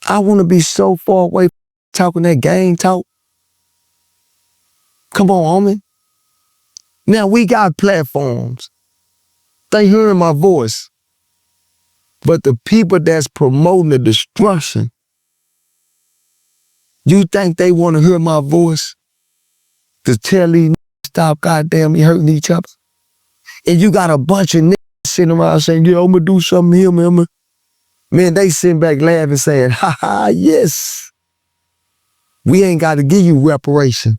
I want to be so far away talking that gang talk. Come on, homie. Now we got platforms. They hearing my voice. But the people that's promoting the destruction, you think they want to hear my voice to tell these stop goddamn hurting each other? And you got a bunch of niggas sitting around saying, yeah, I'm gonna do something here, man. Man, they sitting back laughing saying, ha ha, yes. We ain't got to give you reparation.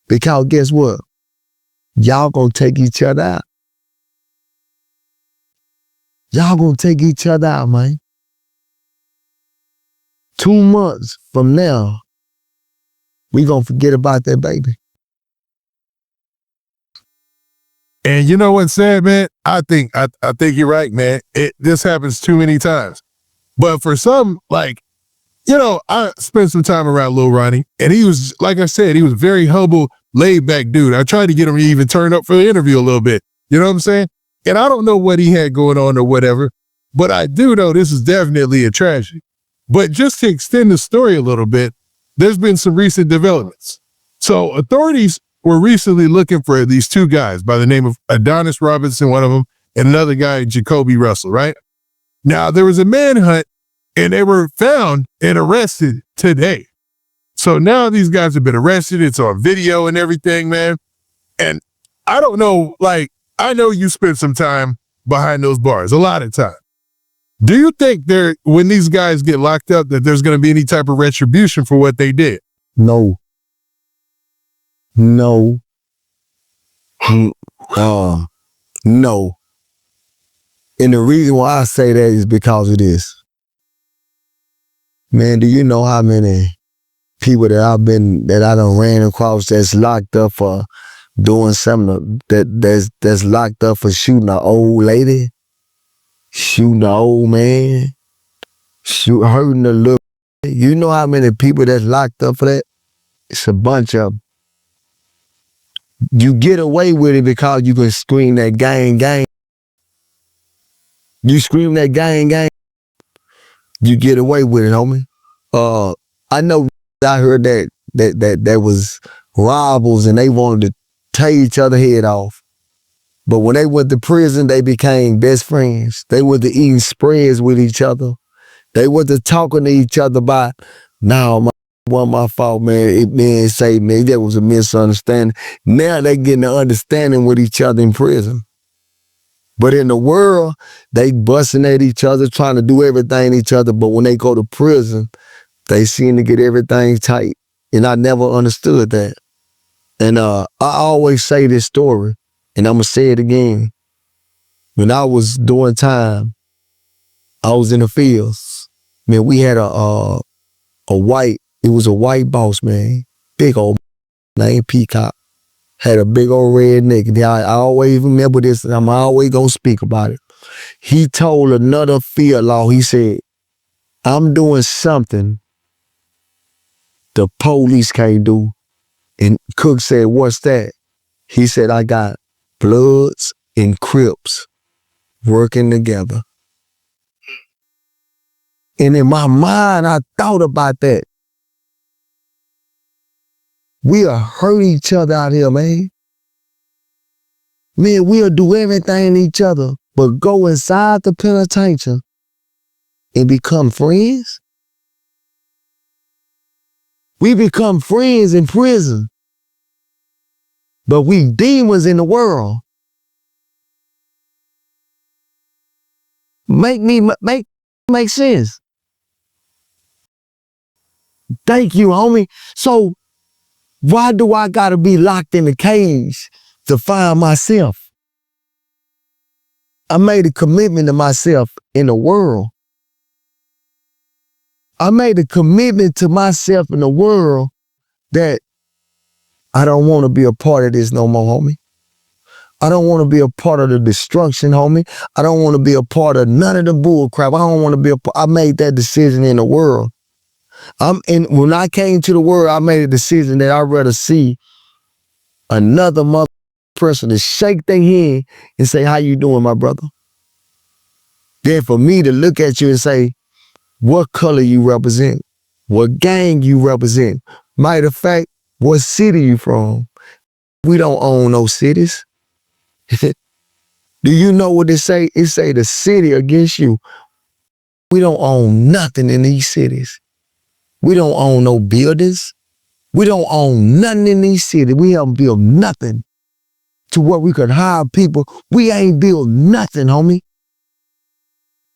Because guess what? Y'all gonna take each other out. Y'all gonna take each other out, man. 2 months from now, we gonna forget about that baby. And you know what's sad, man? I think you're right, man. This happens too many times. But for some, like, you know, I spent some time around Lil Ronnie, and he was, like I said, he was a very humble, laid-back dude. I tried to get him to even turn up for the interview a little bit. You know what I'm saying? And I don't know what he had going on or whatever, but I do know this is definitely a tragedy. But just to extend the story a little bit, there's been some recent developments. So authorities were recently looking for these two guys by the name of Adonis Robinson, one of them, and another guy, Jacoby Russell, right? Now, there was a manhunt, and they were found and arrested today. So now these guys have been arrested. It's on video and everything, man. And I don't know, like, I know you spent some time behind those bars, a lot of time. Do you think when these guys get locked up, that there's going to be any type of retribution for what they did? No. No. No. And the reason why I say that is because of this. Man, do you know how many people that I done ran across that's locked up for doing something that's locked up for shooting an old lady, shooting an old man, hurting a little. You know how many people that's locked up for that? It's a bunch of them. You get away with it because you can scream that gang, gang. You scream that gang, gang, you get away with it, homie. I know I heard that was rivals and they wanted to tear each other head off. But when they went to prison, they became best friends. They went to eating spreads with each other. They went to talking to each other about, wasn't my fault, man. Man, say, man, that was a misunderstanding. Now they getting an understanding with each other in prison. But in the world, they busting at each other, trying to do everything to each other. But when they go to prison, they seem to get everything tight. And I never understood that. And I always say this story, and I'm going to say it again. When I was doing time, I was in the fields. Man, we had it was a white boss, man. Big old named Peacock. Had a big old red neck. I always remember this, and I'm always gonna speak about it. He told another field law, he said, I'm doing something the police can't do. And Cook said, what's that? He said, I got Bloods and Crips working together. And in my mind, I thought about that. We'll hurt each other out here, man. Man, we'll do everything to each other, but go inside the penitentiary and become friends. We become friends in prison, but we demons in the world. Make sense. Thank you, homie. So why do I gotta be locked in a cage to find myself? I made a commitment to myself in the world. I made a commitment to myself in the world that I don't want to be a part of this no more, homie. I don't want to be a part of the destruction, homie. I don't want to be a part of none of the bull crap. I don't want to be a part. I made that decision in the world. When I came to the world, I made a decision that I'd rather see another mother person to shake their hand and say, how you doing, my brother? Then for me to look at you and say, what color you represent, what gang you represent. Matter of fact, what city you from. We don't own no cities. Do you know what it say? It say the city against you. We don't own nothing in these cities. We don't own no buildings. We don't own nothing in these cities. We haven't built nothing to where we could hire people. We ain't built nothing, homie.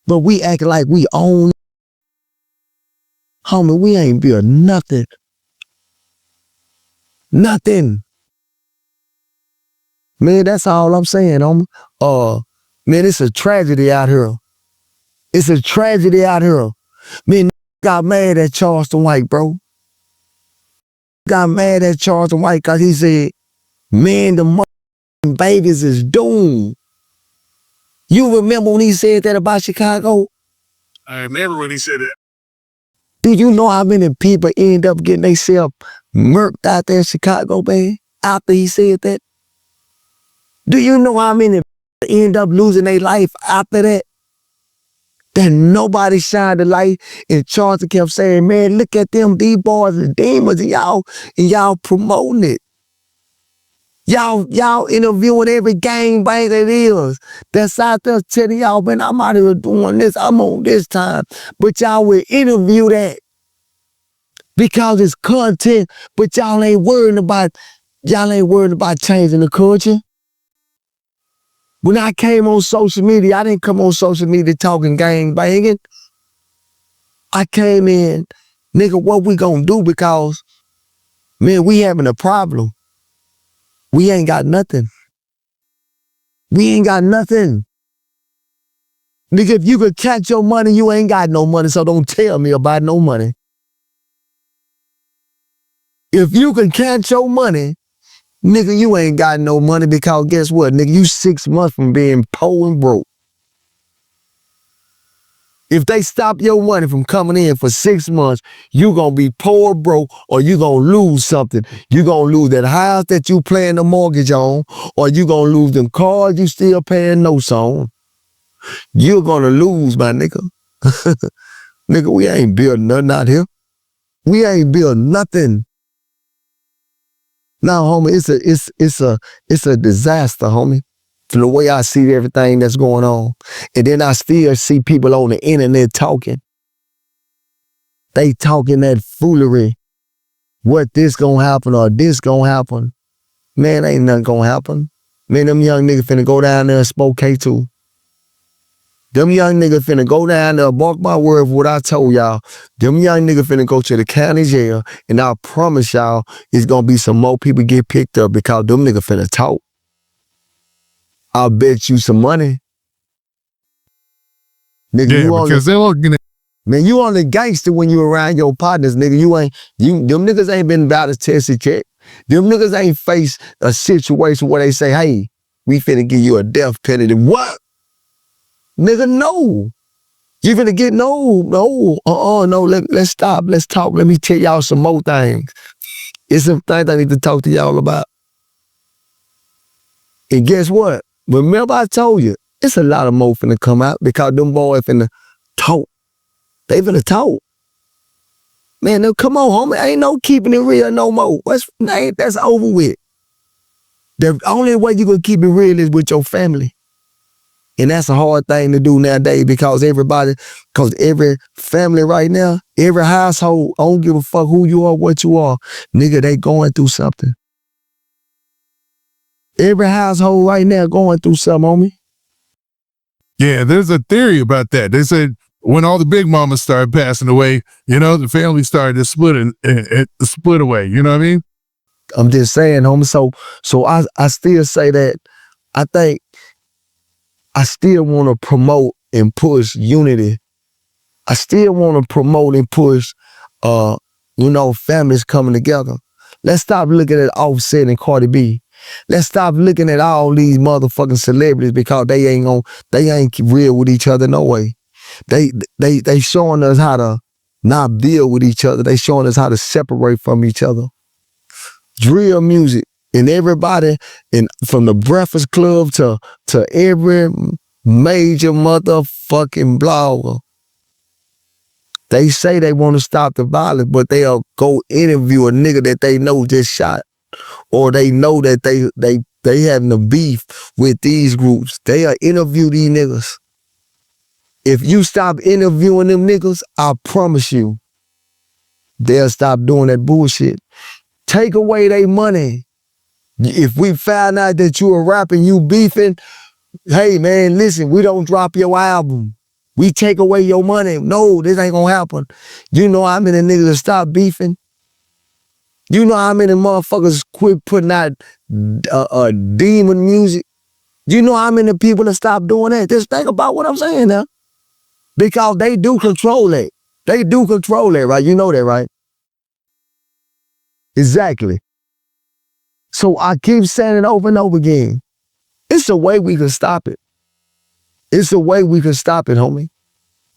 But we act like we own. Homie, we ain't built nothing. Nothing. Man, that's all I'm saying, homie. Man, it's a tragedy out here. It's a tragedy out here. Man, got mad at Charleston White, bro. Got mad at Charleston White because he said, man, the babies is doomed. You remember when he said that about Chicago? I remember when he said that. Do you know how many people end up getting themselves murked out there in Chicago, man, after he said that? Do you know how many end up losing their life after that? That nobody shined the light, and Charleston kept saying, man, look at them, these boys are demons, and y'all promoting it. Y'all interviewing every gangbang that is. That's out there telling y'all, man, I'm out here doing this, I'm on this time. But y'all will interview that because it's content, but y'all ain't worried about changing the culture. When I came on social media, I didn't come on social media talking gang banging. I came in, nigga, what we gonna do? Because, man, we having a problem. We ain't got nothing. We ain't got nothing. Nigga, if you could catch your money, you ain't got no money, so don't tell me about no money. If you can catch your money, nigga, you ain't got no money because guess what, nigga, you 6 months from being poor and broke. If they stop your money from coming in for 6 months, you gonna be poor, broke, or you gonna lose something. You gonna lose that house that you paying the mortgage on, or you gonna lose them cars you still paying notes on. You're gonna lose, my nigga. Nigga, we ain't building nothing out here. We ain't building nothing. Now, homie, it's a disaster, homie. From the way I see everything that's going on. And then I still see people on the internet talking. They talking that foolery. What this gonna happen or this gonna happen. Man, ain't nothing gonna happen. Man, them young niggas finna go down there and smoke K2. Them young niggas finna go down there, mark my word for what I told y'all. Them young niggas finna go to the county jail, and I promise y'all, it's gonna be some more people get picked up because them niggas finna talk. I'll bet you some money. Nigga, Yeah, because they're looking at. Man, you on the gangster when you around your partners, nigga. Them niggas ain't been about to test a check. Them niggas ain't faced a situation where they say, hey, we finna give you a death penalty. What? Nigga, no. You finna get no, let's stop, let's talk. Let me tell y'all some more things. It's some things I need to talk to y'all about. And guess what? Remember I told you, it's a lot of more finna come out because them boys finna talk. They finna talk. Man, no, come on, homie. Ain't no keeping it real no more. That's over with. The only way you gonna keep it real is with your family. And that's a hard thing to do nowadays because every family right now, every household, I don't give a fuck who you are, what you are, nigga, they going through something. Every household right now going through something, homie. Yeah, there's a theory about that. They said when all the big mamas started passing away, the family started to split away. You know what I mean? I'm just saying, homie. So I still say that I think I still want to promote and push unity. I still want to promote and push, families coming together. Let's stop looking at Offset and Cardi B. Let's stop looking at all these motherfucking celebrities because they ain't real with each other no way. They showing us how to not build with each other. They showing us how to separate from each other. Drill music and everybody, and from the Breakfast Club to every major motherfucking blogger. They say they want to stop the violence, but they'll go interview a nigga that they know just shot, or they know that they having a beef with these groups. They'll interview these niggas. If you stop interviewing them niggas, I promise you, they'll stop doing that bullshit. Take away their money. If we found out that you a rapper and you beefing, hey man, listen, we don't drop your album. We take away your money. No, this ain't gonna happen. You know how many niggas to stop beefing? You know how many motherfuckers quit putting out demon music? You know how many people to stop doing that? Just think about what I'm saying now. Because they do control it. They do control it, right? You know that, right? Exactly. So I keep saying it over and over again. It's a way we can stop it. It's a way we can stop it, homie.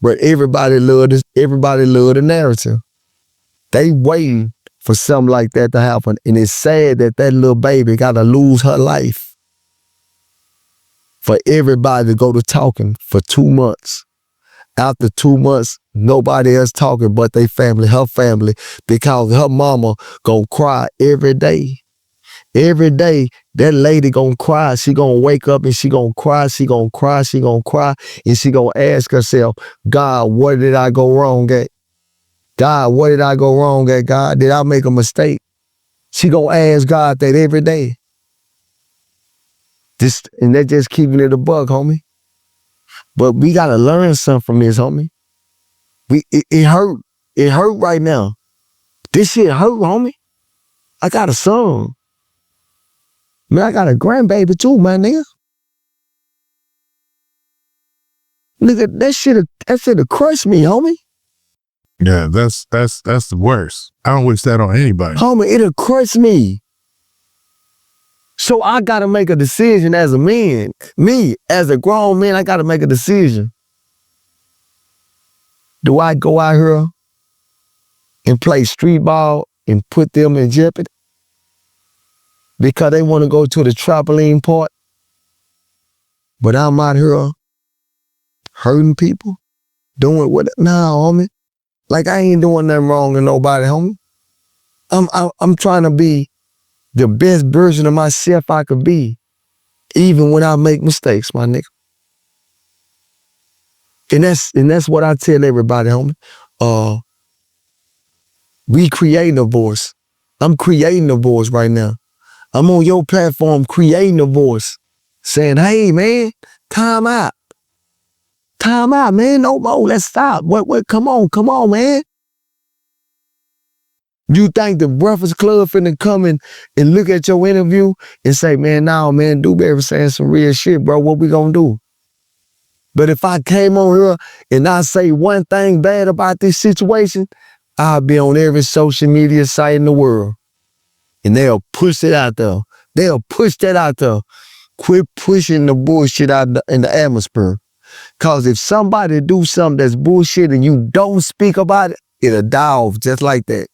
But everybody love this. Everybody love the narrative. They waiting for something like that to happen. And it's sad that that little baby got to lose her life for everybody to go to talking for 2 months. After 2 months, nobody else talking but they family, her family, because her mama gonna cry every day. Every day, that lady gonna cry. She gonna wake up and she gonna cry. She gonna cry. She gonna cry. And she gonna ask herself, God, what did I go wrong at? God, what did I go wrong at, God? Did I make a mistake? She gonna ask God that every day. And that's just keeping it a buck, homie. But we gotta learn something from this, homie. It hurt. It hurt right now. This shit hurt, homie. I got a son. Man, I got a grandbaby too, my nigga. Nigga, that shit'll crush me, homie. Yeah, that's the worst. I don't wish that on anybody. Homie, it'll crush me. So I gotta make a decision as a man. Me, as a grown man, I gotta make a decision. Do I go out here and play street ball and put them in jeopardy? Because they want to go to the trampoline park. But I'm out here hurting people, doing what? Nah, homie. Like I ain't doing nothing wrong to nobody, homie. I'm trying to be the best version of myself I could be, even when I make mistakes, my nigga. And that's what I tell everybody, homie. We creating a voice. I'm creating a voice right now. I'm on your platform creating a voice, saying, hey, man, time out. Time out, man. No more. Let's stop. What? Come on, man. You think the Breakfast Club finna come in and look at your interview and say, man, nah, man, Dewberry saying some real shit, bro. What we gonna do? But if I came on here and I say one thing bad about this situation, I'll be on every social media site in the world. And they'll push it out there. They'll push that out there. Quit pushing the bullshit out in the atmosphere. Because if somebody do something that's bullshit and you don't speak about it, it'll die off just like that.